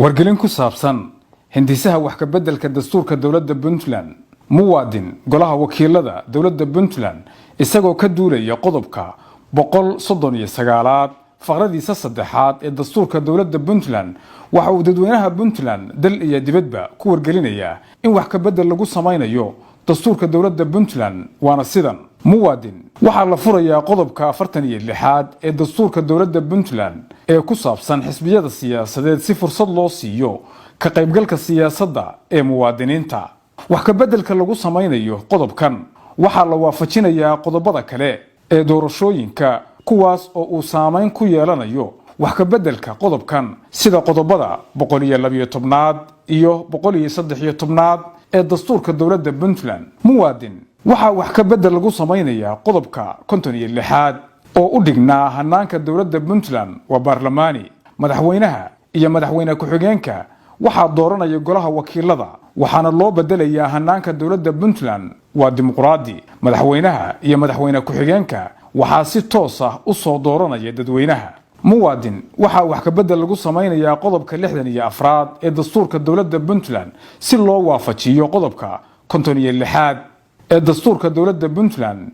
wargelin ku saabsan hindisaha wax ka beddelka dastuurka dawladda Puntland muwaadin golaha wakiilada dawladda Puntland isagoo ka duulaya qodobka 139 faqradiisa saddexaad ee dastuurka dawladda Puntland waxa uu dadweynaha Puntland dal iyo dibadba ku wargelinaya in wax ka beddel lagu samaynayo dastuurka dawladda Puntland waana sidan muwaadin waxa la furayaa qodobka 46 ee dastuurka dawladda Puntland ee ku saabsan xisbiyada siyaasadeed si fursad loo siiyo ka qaybgalka siyaasadda ee muwaadiniinta wax ka beddelka lagu samaynayo qodobkan waxa la waafajinayaa qodobada kale ee doorashooyinka kuwaas oo uu saameyn ku yeelanayo wax ka beddelka qodobkan sida qodobada 112 iyo 113 ee dastuurka dawladda Puntland muwaadin waxa wax ka beddel lagu samaynayaa qodobka 56 oo u dhignaa hanaanka dawladda Puntland waa baarlamaani madaxweynaha iyo madaxweyne ku-xigeenka waxa dooranaya golaha wakiilada waxaana loo bedelayaa hanaanka dawladda Puntland waa dimuqraadi madaxweynaha iyo madaxweyne ku-xigeenka waxa si toos ah u soo dooranaya dadweynaha muwaadin waxa wax ka beddel lagu samaynayaa qodobka 64 ee dastuurka dawladda Puntland si loo waafajiyo qodobka 56 ee dastuurka dawladda Puntland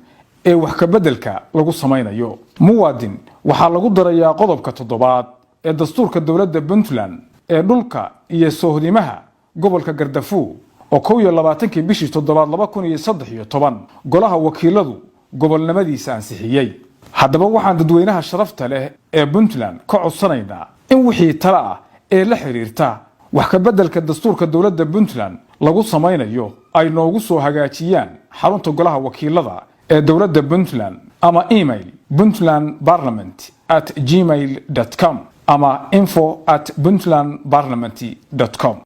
ee wax ka beddelka lagu samaynayo muwaadin waxa lagu darayaa qodobka 7 ee dastuurka dawladda Puntland ee dhulka iyo soohdimaha gobolka Gardafu oo 22 bishii 7 2013 golaha wakiiladu gobolnimadiisa ansixiyay haddaba waxaan dadweynaha sharafta leh ee Puntland ka codsanaynaa in wixii tala ah ee la xiriirta wax ka beddelka dastuurka dawladda Puntland lagu samaynayo ay noogu soo hagaajiyaan xarunta golaha wakiilada ee dawladda Puntland ama email puntlandparliament@gmail.com ama info@puntlandparliament.com